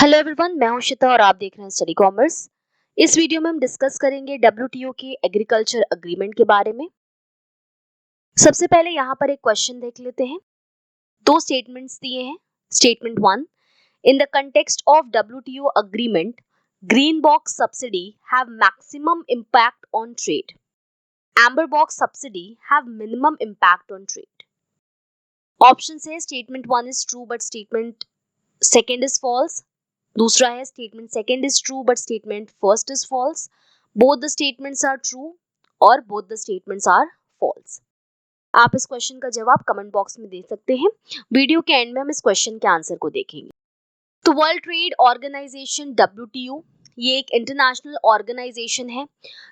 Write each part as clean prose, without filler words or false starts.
Hello everyone, मैं हूं शिता और आप देख रहे हैं स्टडी कॉमर्स। इस वीडियो में हम डिस्कस करेंगे डब्ल्यूटीओ के एग्रीकल्चर अग्रीमेंट के बारे में। सबसे पहले यहाँ पर एक क्वेश्चन देख लेते हैं। दो स्टेटमेंट्स दिए हैं। Statement 1, in the context of WTO agreement green box subsidy have maximum impact on trade, amber box subsidy have minimum impact on trade. Option है statement 1 is true but statement second is false. दूसरा है statement second is true but statement first is false. Both the statements are true और both the statements are false. आप इस question का जवाब comment box में दे सकते हैं। वीडियो के एंड में हम इस क्वेश्चन के आंसर को देखेंगे। तो वर्ल्ड ट्रेड ऑर्गेनाइजेशन डब्ल्यूटीओ ये एक इंटरनेशनल ऑर्गेनाइजेशन है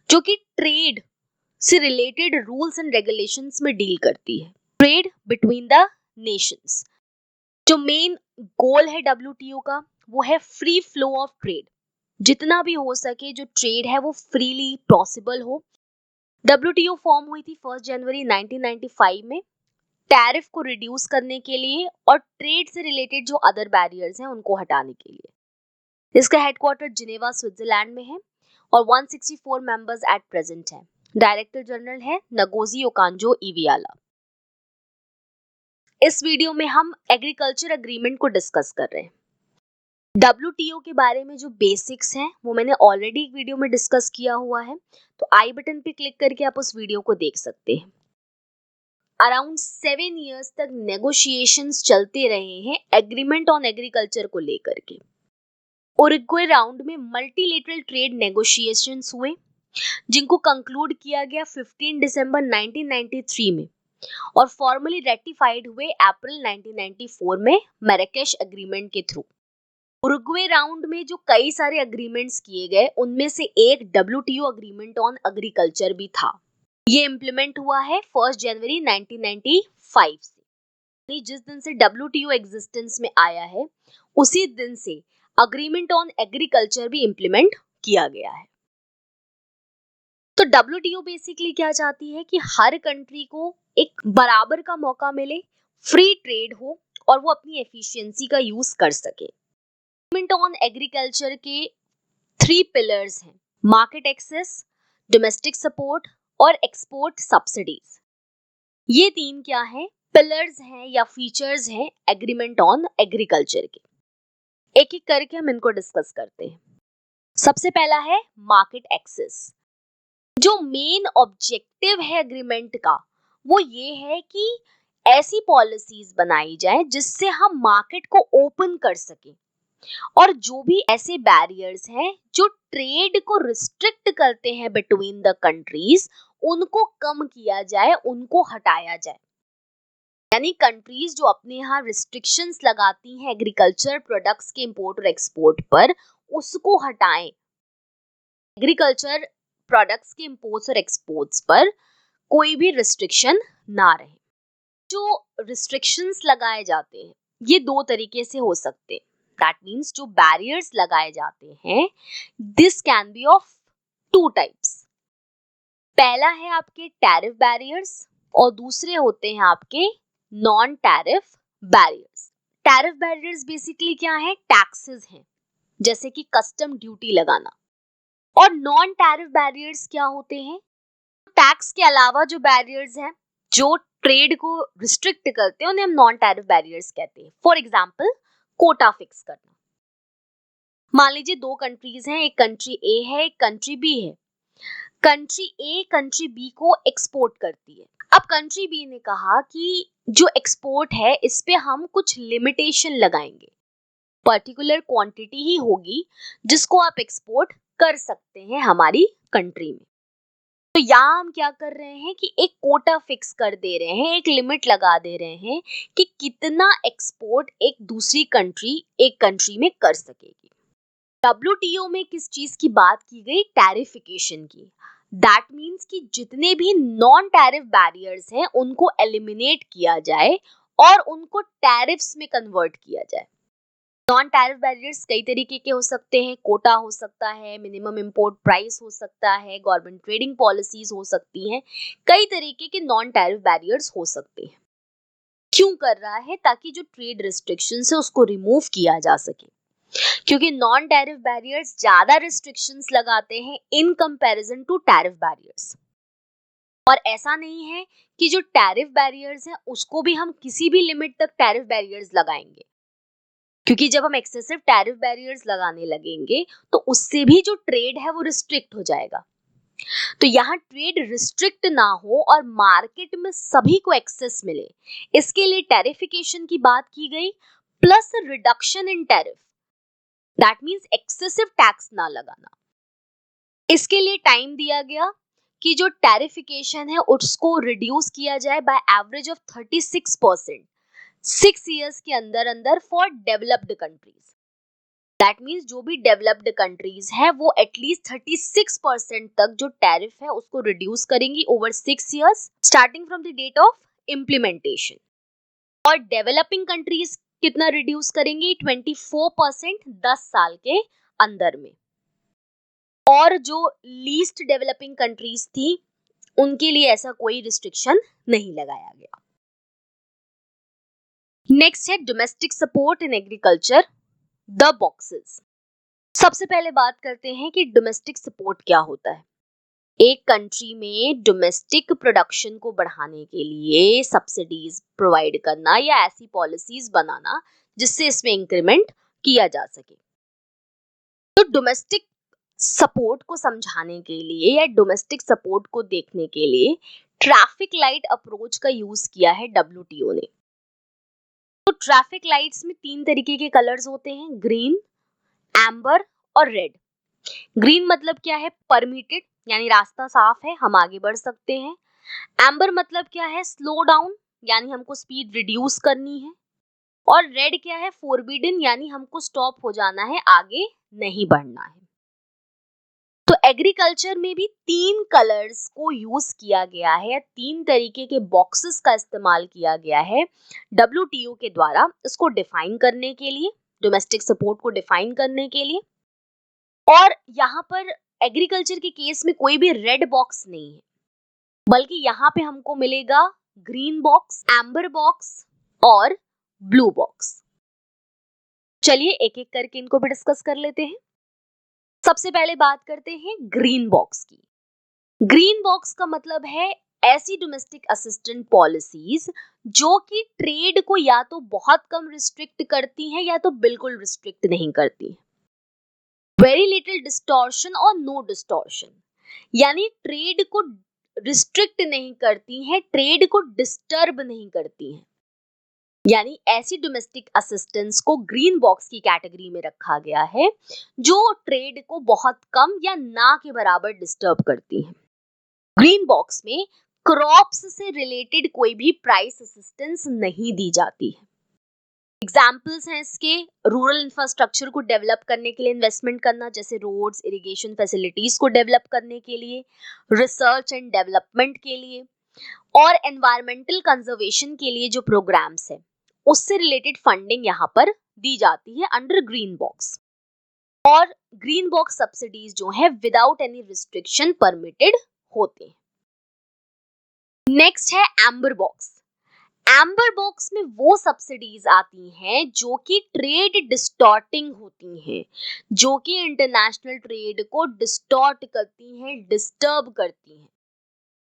जो कि ट्रेड से रिलेटेड रूल्स एंड रेगुलेशंस में डील करती है। Trade between the Nations. जो मेन गोल है डब्ल्यूटीओ का वो है फ्री फ्लो ऑफ ट्रेड। जितना भी हो सके जो ट्रेड है वो फ्रीली पॉसिबल हो। डब्ल्यूटीओ फॉर्म हुई थी 1 जनवरी 1995 में टैरिफ को रिड्यूस करने के लिए और ट्रेड से रिलेटेड जो अदर बैरियर्स हैं उनको हटाने के लिए। इसका हेडक्वार्टर जिनेवा स्विट्जरलैंड में है और 164 मेंबर्स एट प्रेजेंट हैं। डायरेक्टर जनरल है नगोजी ओकांजो इवियाला। इस वीडियो में हम एग्रीकल्चर अग्रीमेंट को डिस्कस कर रहे हैं। डब्ल्यूटीओ के बारे में जो बेसिक्स हैं वो मैंने ऑलरेडी एक वीडियो में डिस्कस किया हुआ है, तो आई बटन पे क्लिक करके आप उस वीडियो को देख सकते हैं। अराउंड 7 इयर्स तक नेगोशिएशंस चलते रहे हैं एग्रीमेंट ऑन एग्रीकल्चर को लेकर के। उरुग्वे राउंड में मल्टीलेटरल ट्रेड नेगोशिएशंस हुए जिनको कंक्लूड किया गया 15 दिसंबर 1993 में और फॉर्मली रेटिफाइड हुए अप्रैल 1994 में मैराकेश एग्रीमेंट के थ्रू। उरुग्वे राउंड में जो कई सारे अग्रीमेंट्स किए गए उनमें से एक डब्ल्यूटीओ अग्रीमेंट ऑन एग्रीकल्चर भी था। ये इंप्लीमेंट हुआ है 1 जनवरी 1995 से। जिस दिन से डब्ल्यूटीओ एग्जिस्टेंस में आया है उसी दिन से अग्रीमेंट ऑन एग्रीकल्चर भी इंप्लीमेंट किया गया है। तो डब्ल्यूटीओ बेसिकली क्या चाहती है कि हर कंट्री को एक बराबर का मौका मिले, फ्री ट्रेड हो और वो अपनी एफिशिएंसी का यूज कर सके। एग्रीमेंट ऑन एग्रीकल्चर के 3 पिलर्स हैं, मार्केट एक्सेस, डोमेस्टिक सपोर्ट और एक्सपोर्ट सब्सिडीज। ये 3 क्या है, पिलर्स हैं या फीचर्स हैं एग्रीमेंट ऑन एग्रीकल्चर के। एक एक करके हम इनको डिस्कस करते हैं। सबसे पहला है मार्केट एक्सेस। जो मेन ऑब्जेक्टिव है एग्रीमेंट का वो ये है कि ऐसी पॉलिसीज बनाई जाए जिससे हम मार्केट को ओपन कर सकें और जो भी ऐसे बैरियर्स हैं जो ट्रेड को रिस्ट्रिक्ट करते हैं बिटवीन द कंट्रीज उनको कम किया जाए, उनको हटाया जाए। यानी कंट्रीज जो अपने यहाँ रिस्ट्रिक्शंस लगाती हैं एग्रीकल्चर प्रोडक्ट्स के इंपोर्ट और एक्सपोर्ट पर, उसको हटाएं। एग्रीकल्चर प्रोडक्ट्स के इंपोर्ट्स और एक्सपोर्ट्स पर कोई भी रिस्ट्रिक्शन ना रहे। जो रिस्ट्रिक्शंस लगाए जाते हैं ये 2 तरीके से हो सकते हैं। दैट मीन्स जो बैरियर्स लगाए जाते हैं this can be of 2 types. पहला है आपके टैरिफ बैरियर्स और दूसरे होते हैं आपके non tariff barriers. Tariff barriers basically क्या है, टैक्सेस हैं जैसे कि कस्टम ड्यूटी लगाना। और नॉन टैरिफ बैरियर्स क्या होते हैं, टैक्स के अलावा जो बैरियर्स हैं जो ट्रेड को रिस्ट्रिक्ट करते हैं उन्हें हम नॉन टैरिफ बैरियर्स कहते हैं। फॉर एग्जांपल कोटा फिक्स करना। मान लीजिए 2 कंट्रीज हैं, एक कंट्री ए है एक कंट्री बी है। कंट्री ए कंट्री बी को एक्सपोर्ट करती है। अब कंट्री बी ने कहा कि जो एक्सपोर्ट है इस पे हम कुछ लिमिटेशन लगाएंगे, पर्टिकुलर क्वांटिटी ही होगी जिसको आप एक्सपोर्ट कर सकते हैं हमारी कंट्री में। तो यहाँ हम क्या कर रहे हैं कि एक कोटा फिक्स कर दे रहे हैं, एक लिमिट लगा दे रहे हैं कि कितना एक्सपोर्ट एक दूसरी कंट्री एक कंट्री में कर सकेगी। डब्ल्यूटीओ में किस चीज की बात की गई, टैरिफिकेशन की। दैट मीन्स कि जितने भी नॉन टैरिफ बैरियर्स हैं उनको एलिमिनेट किया जाए और उनको टैरिफ्स में कन्वर्ट किया जाए। नॉन टैरिफ बैरियर्स कई तरीके के हो सकते हैं, कोटा हो सकता है, मिनिमम इंपोर्ट प्राइस हो सकता है, गवर्नमेंट ट्रेडिंग पॉलिसीज हो सकती हैं, कई तरीके के नॉन टैरिफ बैरियर्स हो सकते हैं। क्यों कर रहा है, ताकि जो ट्रेड रिस्ट्रिक्शंस है उसको रिमूव किया जा सके। क्योंकि नॉन टैरिफ बैरियर्स ज्यादा रिस्ट्रिक्शंस लगाते हैं in comparison to tariff barriers. और ऐसा नहीं है कि जो टैरिफ बैरियर्स हैं उसको भी हम किसी भी लिमिट तक टैरिफ बैरियर्स लगाएंगे, क्योंकि जब हम एक्सेसिव टैरिफ बैरियर्स लगाने लगेंगे तो उससे भी जो ट्रेड है वो रिस्ट्रिक्ट हो जाएगा। तो यहाँ ट्रेड रिस्ट्रिक्ट ना हो और मार्केट में सभी को एक्सेस मिले, इसके लिए टैरिफिकेशन की बात की गई, plus reduction in tariff, that means excessive tax ना लगाना। इसके लिए टाइम दिया गया कि जो टैरिफिकेशन है उसको रिड्यूस किया जाए बाय एवरेज ऑफ 36% 6 इयर्स के अंदर अंदर for developed countries. That means जो भी डेवलप्ड कंट्रीज है वो एटलीस्ट 36% तक जो टैरिफ है उसको रिड्यूस करेंगी over 6 years starting from the date of implementation. और डेवलपिंग कंट्रीज कितना रिड्यूस करेंगी? 24% 10 साल के अंदर में। और जो लीस्ट डेवलपिंग कंट्रीज थी उनके लिए ऐसा कोई रिस्ट्रिक्शन नहीं लगाया गया। नेक्स्ट है domestic support in agriculture, the boxes. सबसे पहले बात करते हैं कि डोमेस्टिक सपोर्ट क्या होता है। एक कंट्री में डोमेस्टिक प्रोडक्शन को बढ़ाने के लिए सब्सिडीज प्रोवाइड करना या ऐसी पॉलिसीज बनाना जिससे इसमें इंक्रीमेंट किया जा सके। तो डोमेस्टिक सपोर्ट को समझाने के लिए या डोमेस्टिक सपोर्ट को देखने के लिए ट्रैफिक लाइट अप्रोच का यूज किया है WTO ने। तो ट्रैफिक लाइट्स में 3 तरीके के कलर्स होते हैं, ग्रीन, एम्बर और रेड। ग्रीन मतलब क्या है? परमिटेड, यानी रास्ता साफ है, हम आगे बढ़ सकते हैं। एम्बर मतलब क्या है? स्लो डाउन, यानी हमको स्पीड रिड्यूस करनी है। और रेड क्या है? फोरबिडन, यानी हमको स्टॉप हो जाना है, आगे नहीं बढ़ना है। तो एग्रीकल्चर में भी 3 कलर्स को यूज किया गया है, 3 तरीके के बॉक्सेस का इस्तेमाल किया गया है WTO के द्वारा इसको डिफाइन करने के लिए, डोमेस्टिक सपोर्ट को डिफाइन करने के लिए। और यहाँ पर एग्रीकल्चर के केस में कोई भी रेड बॉक्स नहीं है, बल्कि यहाँ पे हमको मिलेगा ग्रीन बॉक्स, एम्बर बॉक्स और ब्लू बॉक्स। चलिए एक एक करके इनको भी डिस्कस कर लेते हैं। सबसे पहले बात करते हैं ग्रीन बॉक्स की। ग्रीन बॉक्स का मतलब है ऐसी डोमेस्टिक असिस्टेंट पॉलिसीज जो कि ट्रेड को या तो बहुत कम रिस्ट्रिक्ट करती हैं या तो बिल्कुल रिस्ट्रिक्ट नहीं करती हैं। वेरी लिटिल डिस्टॉर्शन और नो डिस्टॉर्शन, यानी ट्रेड को रिस्ट्रिक्ट नहीं करती हैं, ट्रेड को डिस्टर्ब नहीं करती हैं। यानी ऐसी डोमेस्टिक असिस्टेंस को ग्रीन बॉक्स की कैटेगरी में रखा गया है जो ट्रेड को बहुत कम या ना के बराबर डिस्टर्ब करती हैं। ग्रीन बॉक्स में क्रॉप्स से रिलेटेड कोई भी प्राइस असिस्टेंस नहीं दी जाती है। एग्जाम्पल्स हैं इसके, रूरल इंफ्रास्ट्रक्चर को डेवलप करने के लिए इन्वेस्टमेंट करना, जैसे रोड्स, इरिगेशन फैसिलिटीज को डेवलप करने के लिए, रिसर्च एंड डेवलपमेंट के लिए, और एनवायरमेंटल कंजर्वेशन के लिए जो प्रोग्राम्स है उससे रिलेटेड फंडिंग यहाँ पर दी जाती है अंडर ग्रीन बॉक्स। और ग्रीन बॉक्स सब्सिडीज जो है विदाउट एनी रिस्ट्रिक्शन परमिटेड होते हैं। नेक्स्ट है एम्बर बॉक्स। एम्बर बॉक्स में वो सब्सिडीज आती हैं जो कि ट्रेड डिस्टॉर्टिंग होती हैं, जो कि इंटरनेशनल ट्रेड को डिस्टॉर्ट करती हैं, डिस्टर्ब करती हैं।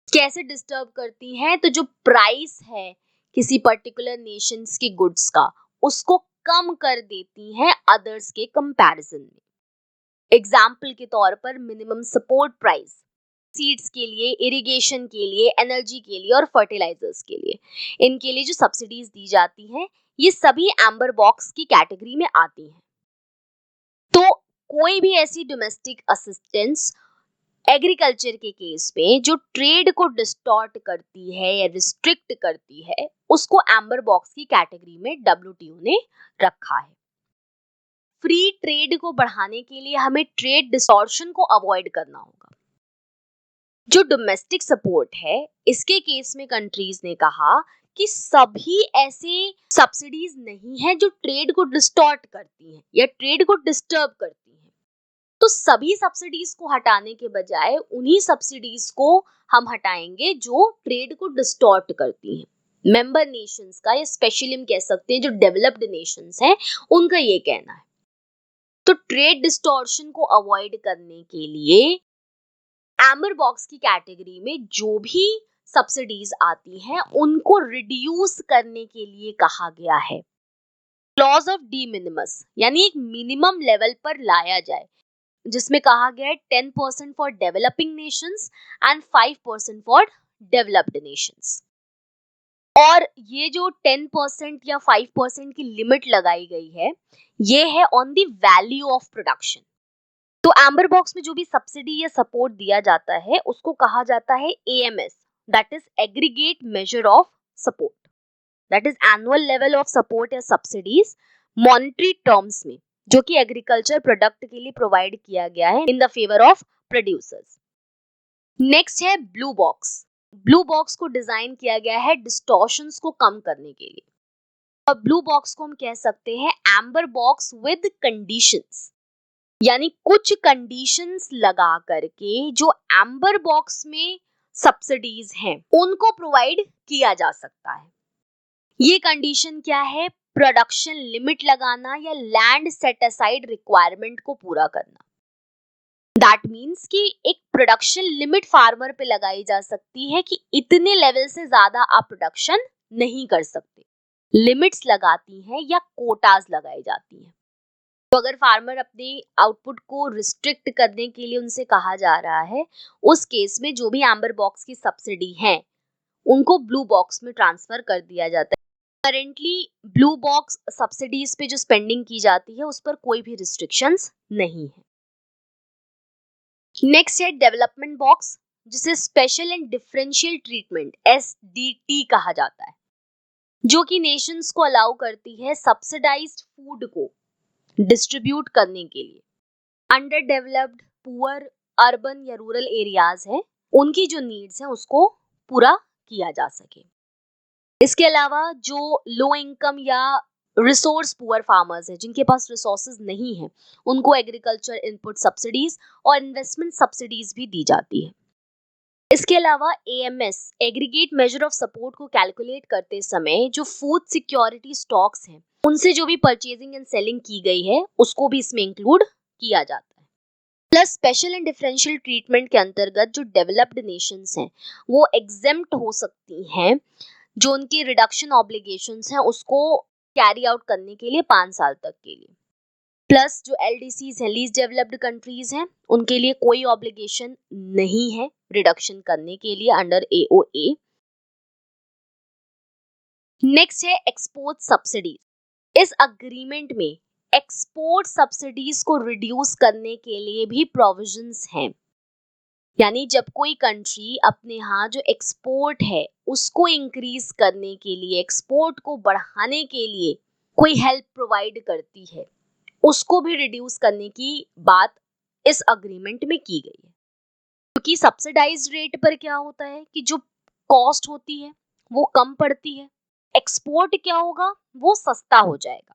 कैसे डिस्टर्ब करती हैं? तो जो प्राइस है किसी पर्टिकुलर नेशंस के गुड्स का उसको कम कर देती हैं अदर्स के कंपैरिजन में। एग्जाम्पल के तौर पर मिनिमम सपोर्ट प्राइस सीड्स के लिए, इरिगेशन के लिए, एनर्जी के लिए और फर्टिलाइजर्स के लिए, इनके लिए जो सब्सिडीज दी जाती हैं ये सभी एम्बर बॉक्स की कैटेगरी में आती हैं। तो कोई भी ऐसी डोमेस्टिक असिस्टेंस एग्रीकल्चर के केस में जो ट्रेड को डिस्टॉर्ट करती है या रिस्ट्रिक्ट करती है उसको एम्बर बॉक्स की कैटेगरी में WTO ने रखा है। फ्री ट्रेड को बढ़ाने के लिए हमें ट्रेड डिस्टॉर्शन को अवॉइड करना होगा। जो डोमेस्टिक सपोर्ट है इसके केस में कंट्रीज ने कहा कि सभी ऐसे सब्सिडीज नहीं है जो ट्रेड को डिस्टॉर्ट करती हैं या ट्रेड को डिस्टर्ब करती हैं। तो सभी सब्सिडीज को हटाने के बजाय उन्हीं सब्सिडीज को हम हटाएंगे जो ट्रेड को डिस्टॉर्ट करती हैं। मेंबर नेशंस का या स्पेशली हम कह सकते हैं जो डेवलप्ड नेशंस हैं उनका ये कहना है। तो ट्रेड डिस्टॉर्शन को अवॉइड करने के लिए एम्बर बॉक्स की कैटेगरी में जो भी सब्सिडीज आती हैं उनको रिड्यूस करने के लिए कहा गया है। क्लॉज ऑफ डी मिनिमस यानी एक मिनिमम लेवल पर लाया जाए, जिसमें कहा गया है 10% for developing Nations and 5% for developed Nations. और ये जो 10% या 5% की लिमिट लगाई गई है, ये है on the value of production. तो एम्बर बॉक्स में जो भी सब्सिडी या सपोर्ट दिया जाता है उसको कहा जाता है AMS, that is aggregate measure of support, that is annual level of support या सब्सिडीज मॉनेटरी टर्म्स में, जो कि एग्रीकल्चर प्रोडक्ट के लिए प्रोवाइड किया गया है in the favour of producers. Next है ब्लू बॉक्स। ब्लू बॉक्स को डिजाइन किया गया है डिस्टॉर्शंस को कम करने के लिए, और ब्लू बॉक्स को हम कह सकते हैं एम्बर बॉक्स विद कंडीशंस, यानी कुछ कंडीशंस लगा करके जो एम्बर बॉक्स में सब्सिडीज हैं उनको प्रोवाइड किया जा सकता है। ये कंडीशन क्या है? प्रोडक्शन लिमिट लगाना या लैंड सेट असाइड रिक्वायरमेंट को पूरा करना। दैट मीन्स कि एक प्रोडक्शन लिमिट फार्मर पे लगाई जा सकती है कि इतने लेवल से ज्यादा आप प्रोडक्शन नहीं कर सकते। लिमिट्स लगाती हैं या कोटाज लगाई जाती हैं। तो अगर फार्मर अपने आउटपुट को रिस्ट्रिक्ट करने के लिए उनसे कहा जा रहा है, उस केस में जो भी एम्बर बॉक्स की सब्सिडी है उनको ब्लू बॉक्स में ट्रांसफर कर दिया जाता है। करेंटली ब्लू बॉक्स सब्सिडीज पे जो स्पेंडिंग की जाती है उस पर कोई भी रिस्ट्रिक्शंस नहीं है। नेक्स्ट है डेवलपमेंट बॉक्स, जिसे special and differential treatment SDT कहा जाता है, जो कि नेशंस को अलाउ करती है सब्सिडाइज्ड फूड को डिस्ट्रीब्यूट करने के लिए। अंडर डेवलप्ड, पुअर, अर्बन या रूरल एरियाज है, उनकी जो नीड्स है उसको पूरा किया जा सके। इसके अलावा जो लो इनकम या रिसोर्स पुअर फार्मर्स है, जिनके पास रिसोर्सेज नहीं है, उनको एग्रीकल्चर इनपुट सब्सिडीज और इन्वेस्टमेंट सब्सिडीज भी दी जाती है। इसके अलावा AMS aggregate measure of support को कैलकुलेट करते समय जो फूड सिक्योरिटी स्टॉक्स हैं उनसे जो भी परचेजिंग एंड सेलिंग की गई है उसको भी इसमें इंक्लूड किया जाता है। Plus special and differential treatment के अंतर्गत जो डेवलप्ड नेशंस हैं वो एग्जेम्प्ट हो सकती हैं, जो उनकी रिडक्शन ऑब्लिगेशंस हैं उसको कैरी आउट करने के लिए 5 साल तक के लिए। प्लस जो LDCs हैं, लीस्ट डेवलप्ड कंट्रीज हैं, उनके लिए कोई ऑब्लिगेशन नहीं है रिडक्शन करने के लिए अंडर AOA। नेक्स्ट है एक्सपोर्ट सब्सिडीज। इस अग्रीमेंट में एक्सपोर्ट सब्सिडीज को रिड्यूस करने के लिए भी प्रोविजंस हैं, यानी जब कोई कंट्री अपने यहाँ जो एक्सपोर्ट है उसको इंक्रीज करने के लिए, एक्सपोर्ट को बढ़ाने के लिए कोई हेल्प प्रोवाइड करती है, उसको भी रिड्यूस करने की बात इस अग्रीमेंट में की गई है। क्योंकि सब्सिडाइज्ड रेट पर क्या होता है कि जो कॉस्ट होती है वो कम पड़ती है, एक्सपोर्ट क्या होगा, वो सस्ता हो जाएगा।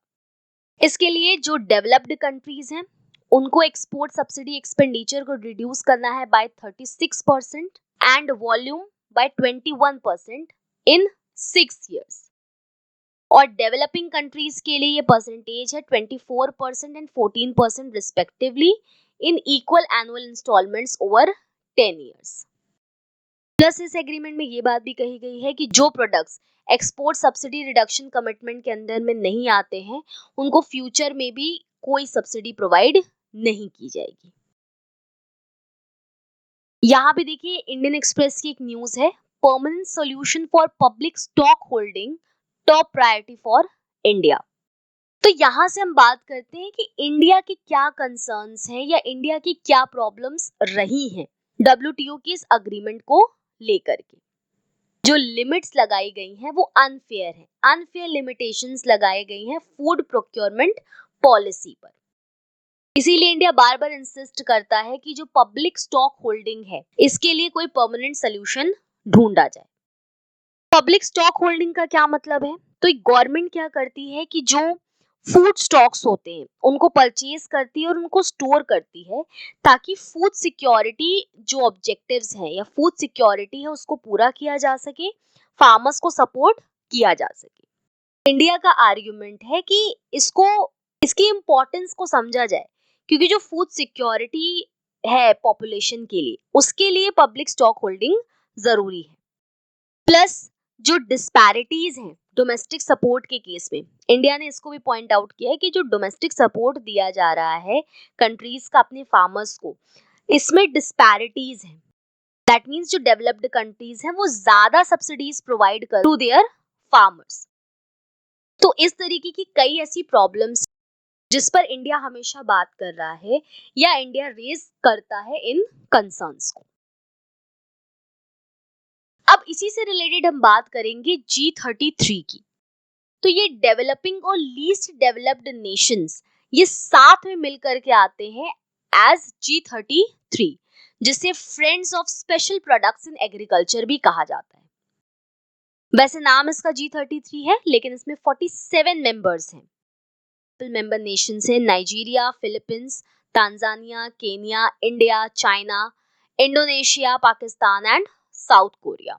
इसके लिए जो डेवलप्ड कंट्रीज हैं उनको एक्सपोर्ट सब्सिडी एक्सपेंडिचर को रिड्यूस करना है by 36% and volume by 21% in 6 years। और डेवलपिंग कंट्रीज के लिए ये परसेंटेज है 24% and 14% respectively in equal annual installments over 10 years। Plus इस एग्रीमेंट में ये बात भी कही गई है कि जो products export subsidy reduction commitment के अंदर में नहीं आते हैं उनको फ्यूचर में भी कोई सब्सिडी प्रोवाइड नहीं की जाएगी। यहाँ पे देखिए इंडियन एक्सप्रेस की एक न्यूज है, permanent solution for public stock holding top priority for India. तो यहाँ से हम बात करते हैं कि इंडिया के क्या कंसर्न्स हैं या इंडिया की क्या प्रॉब्लम्स रही हैं WTO की इस अग्रीमेंट को लेकर के। जो लिमिट्स लगाई गई हैं वो अनफेयर है, अनफेयर लिमिटेशंस लगाई गई हैं फूड प्रोक्योरमेंट पॉलिसी पर। इसीलिए इंडिया बार बार इंसिस्ट करता है कि जो पब्लिक स्टॉक होल्डिंग है इसके लिए कोई परमानेंट सोल्यूशन ढूंढा जाए। पब्लिक स्टॉक होल्डिंग का क्या मतलब है? तो गवर्नमेंट क्या करती है कि जो फूड स्टॉक्स होते हैं उनको परचेज करती है और उनको स्टोर करती है ताकि फूड सिक्योरिटी जो ऑब्जेक्टिव्स हैं या फूड सिक्योरिटी है उसको पूरा किया जा सके, फार्मर्स को सपोर्ट किया जा सके। इंडिया का आर्गुमेंट है कि इसकी इंपॉर्टेंस को समझा जाए क्योंकि जो फूड सिक्योरिटी है पॉपुलेशन के लिए, उसके लिए पब्लिक स्टॉक होल्डिंग जरूरी है। प्लस जो डिस्पैरिटीज हैं डोमेस्टिक सपोर्ट के केस में, इंडिया ने इसको भी पॉइंट आउट किया है कि जो डोमेस्टिक सपोर्ट दिया जा रहा है कंट्रीज का अपने फार्मर्स को, इसमें डिस्पैरिटीज हैं। दैट मीन्स जो डेवलप्ड कंट्रीज हैं वो ज्यादा सब्सिडीज प्रोवाइड कर टू देयर फार्मर्स। तो इस तरीके की कई ऐसी प्रॉब्लम्स जिस पर इंडिया हमेशा बात कर रहा है या इंडिया रेज करता है इन कंसर्न्स को। अब इसी से रिलेटेड हम बात करेंगे G33 की। तो ये डेवलपिंग और लीस्ट डेवलप्ड नेशंस ये साथ में मिलकर के आते हैं एज G33, जिसे friends of special products in agriculture भी कहा जाता है। वैसे नाम इसका G33 है, लेकिन इसमें 47 मेंबर्स हैं। मेंबर नेशंस हैं Nigeria, Philippines, Tanzania, Kenya, India, China, Indonesia, Pakistan and south Korea.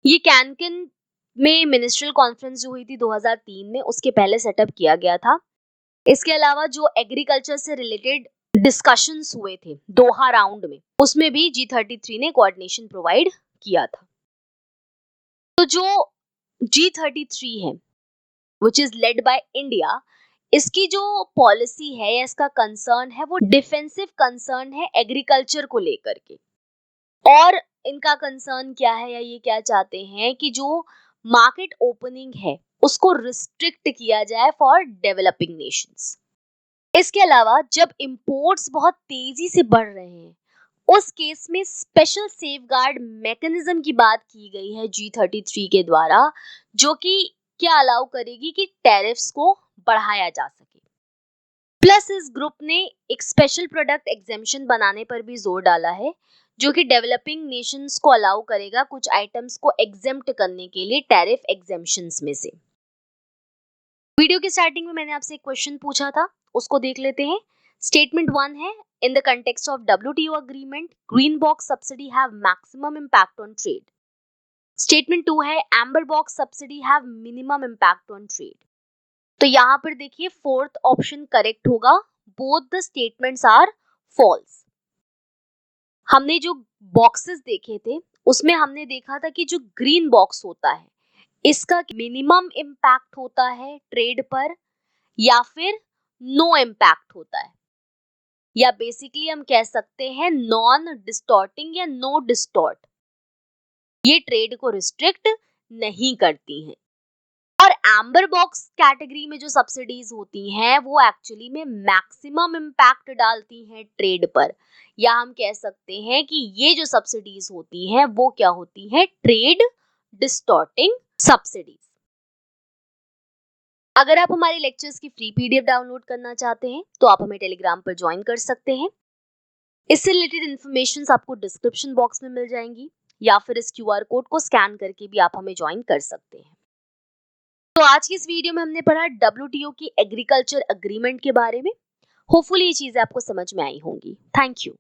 ये कैनकिन में मिनिस्ट्रियल कॉन्फ्रेंस जो हुई थी 2003 में, उसके पहले सेटअप किया गया था। इसके अलावा जो एग्रीकल्चर से रिलेटेड डिस्कशंस हुए थे दोहा राउंड में, उसमें भी G33 ने कोऑर्डिनेशन प्रोवाइड किया था। तो जो G33 है which is led by India, इसकी जो पॉलिसी है या इसका कंसर्न है वो डिफेंसिव कंसर्न है एग्रीकल्चर को लेकर के। और इनका कंसर्न क्या है या ये क्या चाहते हैं कि जो मार्केट ओपनिंग है उसको रिस्ट्रिक्ट किया जाए फॉर डेवलपिंग नेशंस। इसके अलावा जब इंपोर्ट्स बहुत तेजी से बढ़ रहे हैं उस केस में स्पेशल सेफगार्ड मैकेनिज्म की बात की गई है G33 के द्वारा, जो कि क्या अलाउ करेगी कि टैरिफ्स को बढ़ाया जा सके। प्लस इस ग्रुप ने एक स्पेशल प्रोडक्ट एग्जेम्पशन बनाने पर भी जोर डाला है, जो कि डेवलपिंग नेशंस को अलाउ करेगा कुछ आइटम्स को एग्जेम्प्ट करने के लिए टैरिफ एग्जेम्पशंस में से। वीडियो की स्टार्टिंग में मैंने आपसे एक क्वेश्चन पूछा था, उसको देख लेते हैं। स्टेटमेंट 1 है, इन the context of WTO agreement, green box subsidy have maximum impact on trade. Statement 2 है, amber box subsidy have minimum impact on trade. तो यहाँ पर देखिए फोर्थ ऑप्शन करेक्ट होगा, both the statements are false. हमने जो boxes देखे थे उसमें हमने देखा था कि जो ग्रीन बॉक्स होता है इसका मिनिमम इम्पैक्ट होता है ट्रेड पर या फिर नो इम्पैक्ट होता है, या बेसिकली हम कह सकते हैं नॉन डिस्टॉर्टिंग या नो डिस्टॉर्ट, ये ट्रेड को रिस्ट्रिक्ट नहीं करती हैं। और एम्बर बॉक्स कैटेगरी में जो सब्सिडीज होती हैं वो एक्चुअली में मैक्सिमम इम्पैक्ट डालती हैं ट्रेड पर, या हम कह सकते हैं कि ये जो सब्सिडीज होती हैं वो क्या होती हैं, ट्रेड डिस्टॉर्टिंग सब्सिडीज। अगर आप हमारे लेक्चर्स की फ्री PDF डाउनलोड करना चाहते हैं तो आप हमें टेलीग्राम पर ज्वाइन कर सकते हैं। इससे रिलेटेड इंफॉर्मेशन आपको डिस्क्रिप्शन बॉक्स में मिल जाएंगी, या फिर इस QR कोड को स्कैन करके भी आप हमें ज्वाइन कर सकते हैं। तो आज की इस वीडियो में हमने पढ़ा WTO की एग्रीकल्चर अग्रीमेंट के बारे में। होपफुली ये चीजें आपको समझ में आई होंगी। Thank you.